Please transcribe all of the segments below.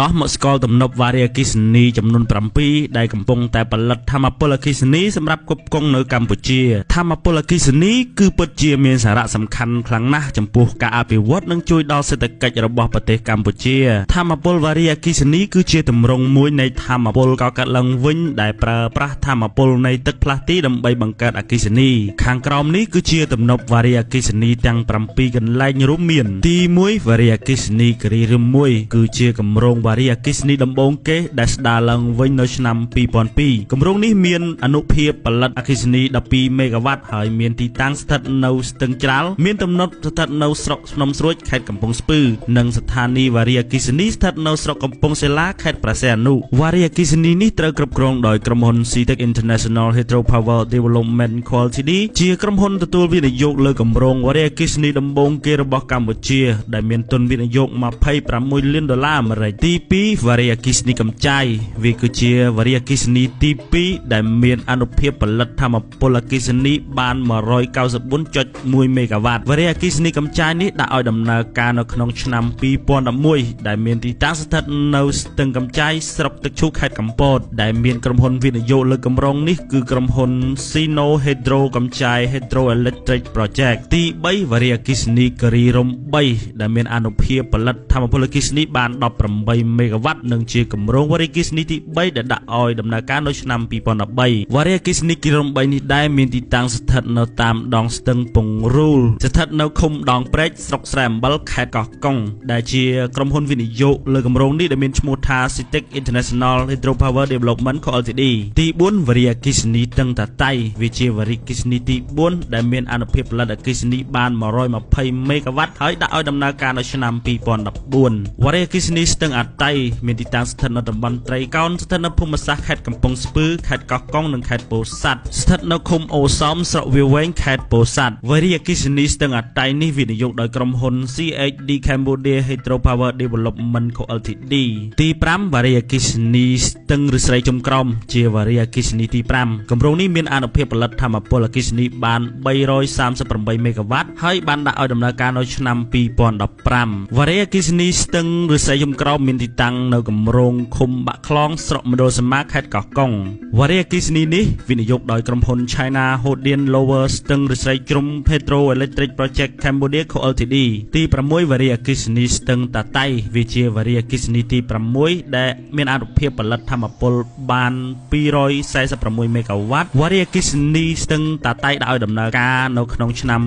តោះមកស្គាល់ទំនប់វារីអគ្គិសនីចំនួន7ដែលកំពុងតែផលិតថាមពលអគ្គិសនីសម្រាប់គ្រប់គ្រងនៅកម្ពុជាថាមពលអគ្គិសនីគឺពិតជាមានសារៈសំខាន់ខ្លាំងណាស់ចំពោះការអភិវឌ្ឍនិងជួយដល់សេដ្ឋកិច្ចរបស់ប្រទេសកម្ពុជាថាមពលវារីអគ្គិសនីគឺជាទម្រង់មួយនៃថាមពលកកើតឡើងវិញដែលប្រើប្រាស់ថាមពលនៃទឹកផ្លាស់ទីដើម្បីបង្កើតអគ្គិសនីខាងក្រោមនេះគឺជាទំនប់វារីអគ្គិសនីទាំង7កន្លែងរួមមានទី1វារីអគ្គិសនីគិរីរឹម1គឺជាគម្រោងវារីអគ្គិសនីដំបូងគេដែលស្ដារឡើងវិញនៅឆ្នាំ2002គម្រោងនេះមានអនុភាពផលិតអគ្គិសនី12មេហ្គាវ៉ាត់ហើយមានទីតាំងស្ថិតនៅស្ទឹងច្រាល់មានទំនប់ស្ថិតនៅស្រុកភ្នំស្រួចខេត្តកំពង់ស្ពឺនិងស្ថានីយ៍វារីអគ្គិសនីស្ថិតនៅស្រុកកំពង់សិលាខេត្តព្រះសីហនុវារីអគ្គិសនីនេះត្រូវគ្រប់គ្រងដោយក្រុមហ៊ុន CITIC International Hydropower Development Co Ltd ជាក្រុមហ៊ុនទទួលវិនិយោគលើគម្រោងវារីអគ្គិសនីដំបូងគេរបស់កម្ពុជាដែលមានទុនវិនិយោគ$26 លានអាមេរិកទី2វារីអគ្គិសនីកម្ចាយវាគឺជាវារីអគ្គិសនីទី2ដែលមានអនុភាពផលិតថាមពលអគ្គិសនីបាន194.1មេហ្គាវ៉ាត់វារីអគ្គិសនីកម្ចាយនេះដាក់ឲ្យដំណើរការនៅក្នុងឆ្នាំ2011ដែលមានទីតាំងស្ថិតនៅស្ទឹងកម្ចាយស្រុកទឹកឈូខេត្តកំពតដែលមានក្រុមហ៊ុនវិនិយោគលើគម្រោងនេះគឺក្រុមហ៊ុន Sino Hydro កម្ចាយ Hydroelectric Project ទី3វារីអគ្គិសនីគិរីរំ3ដែលមានអនុភាពផលិតថាមពលអគ្គិសនីបាន18មេហ្គាវ៉ាត់និងជាគម្រោងវារីអគ្គិសនីទី3ដែលដាក់ឲ្យដំណើរការនៅឆ្នាំ2013វារីអគ្គិសនីគិរីរំ3នេះដែរមានទីតាំងស្ថិតនៅតាមដងស្ទឹងពងរូលស្ថិតនៅឃុំដងព្រែកស្រុកស្រែអំបិលខេត្តកោះកុងដែលជាក្រុមហ៊ុនវិនិយោគលើគម្រោងនេះដែលមានឈ្មោះថា CITIC International Hydropower Development Co Ltd ទី4វារីអគ្គិសនីតឹងតាតៃវាជាវារីអគ្គិសនីទី4ដែលមានអនុភាពផលិតអគ្គិសនីបាន120មេហ្គាវ៉ាត់ហើយដាក់ឲ្យដំណើរការនៅឆ្នាំ2014វារីអគ្គិសនីស្ទឹងអាតៃមានទីតាំងស្ថិតនៅតំបន់ត្រីកោណស្ថិតនៅភូមិសាស្ត្រខេត្តកំពង់ស្ពឺខេត្តកោះកុងនិងខេត្តពោធិ៍សាត់ស្ថិតនៅឃុំអូសំស្រុកវាវែងខេត្តពោធិ៍សាត់វារីអគ្គិសនីស្ទឹងអាតៃនេះវិនិយោគដោយក្រុមហ៊ុន CHD Cambodia Hydropower Development Co Ltd ទី5វារីអគ្គិសនីស្ទឹងឫស្សីជុំក្រោមជាវារីអគ្គិសនីទី5គម្រោងនេះមានអនុភាពផលិតថាមពលអគ្គិសនីបាន338មេហ្គាវ៉ាត់ហើយបានដាក់ឲ្យដំណើរការនៅឆ្នាំ2015វារីអគ្គិសនីស្ទឹងឫស្សីជុំក្រោមមានទីតាំងនៅគម្រោងឃុំបាក់ខ្លងស្រុកមណ្ឌលសមាខេត្តកោះកុងវារីអគ្គិសនីនេះវិនិយោគដោយក្រុមហ៊ុន China Hodian Lower ស្ទឹងឫស្សីជ្រុំ Hydroelectric Project Cambodia Co Ltd ទី6វារីអគ្គិសនីស្ទឹងតាតៃវាជាវារីអគ្គិសនីទី6ដែលមានអនុភាពផលិតថាមពលបាន246មេហ្គាវ៉ាត់វារីអគ្គិសនីស្ទឹងតាតៃដាក់ឲ្យដំណើរការនៅក្នុងឆ្នាំ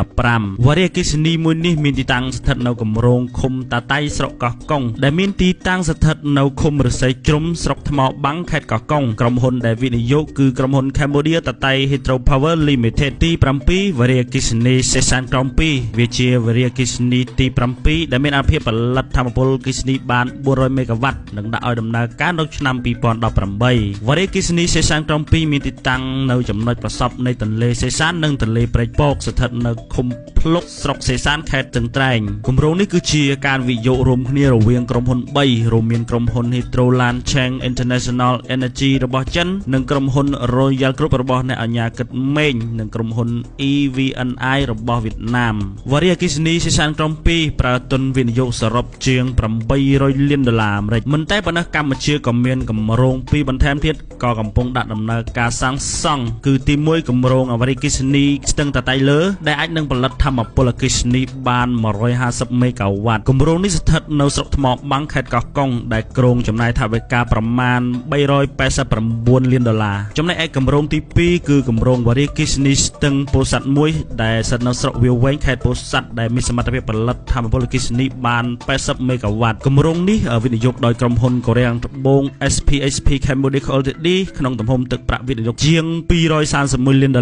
2015វារីអគ្គិសនីមួយនេះមានទីតាំងស្ថិតនៅគម្រោងឃុំតាតៃស្រុកកោះកុងដែលមានទីតាំងស្ថិតនៅឃុំឫស្សីជ្រុំស្រុកថ្មបាំងខេត្តកោះកុងក្រុមហ៊ុនដែលវិនិយោគគឺក្រុមហ៊ុន Cambodia Tatai Hydropower Limited ទី7វារីអគ្គិសនីសេសានក្រោម2វាជាវារីអគ្គិសនីទី7ដែលមានអនុភាពផលិតថាមពលអគ្គិសនីបាន400មេហ្គាវ៉ាត់និងដាក់ឲ្យដំណើរការនៅឆ្នាំ2018វារីអគ្គិសនីសេសានក្រោម2មានទីតាំងនៅចំណុចប្រសព្វនៃទន្លេសេសាននិងទន្លេព្រែកពកស្ថិតនៅឃុំភ្លុកស្រុកសេសានខេត្តស្ទឹងត្រែងគម្រោងនេះគឺជាការវិនិយោគរួមគ្នារវាងក្រុមហ៊ុន3រួមមានក្រុមហ៊ុន Hydroland Cheng International Energy របស់ចិននិងក្រុមហ៊ុន Royal Group របស់អ្នកអាជ្ញាកិត្តមេងនិងក្រុមហ៊ុន EVNI របស់វៀតណាមវារីអគ្គិសនីសេសានក្រោម2ប្រើទុនវិនិយោគសរុបជាង$800 លានអាមេរិកមិនតែប៉ុណ្ណោះកម្ពុជាក៏មានគម្រោង2បន្ថែមទៀតក៏កំពុងដាក់ដំណើរការសាងសង់គឺទី1គម្រោងវារីអគ្គិសនីស្ទឹងតាតៃលើដែលអាចនឹងផលិតថាមពលអគ្គិសនីបាន150មេហ្គាវ៉ាត់គម្រោងនេះស្ថិតនៅស្រុកថ្មបាំងខេត្តកោះកុងដែលក្រុងចំណាយថវិកាប្រមាណ$389 លានចំណែកឯគម្រោងទី2គឺគម្រោងវារីអគ្គិសនីស្ទឹងពោធិ៍សាត់1ដែលស្ថិតនៅស្រុកវាវែងខេត្តពោធិ៍សាត់ដែលមានសមត្ថភាពផលិតថាមពលអគ្គិសនីបាន80មេហ្គាវ៉ាត់គម្រោងនេះវិនិយោគដោយក្រុមហ៊ុនកូរ៉េខាងត្បូង SPHP Cambodia Co Ltd ក្នុងទំហំទឹកប្រាក់វិនិយោគជាង$231 លាន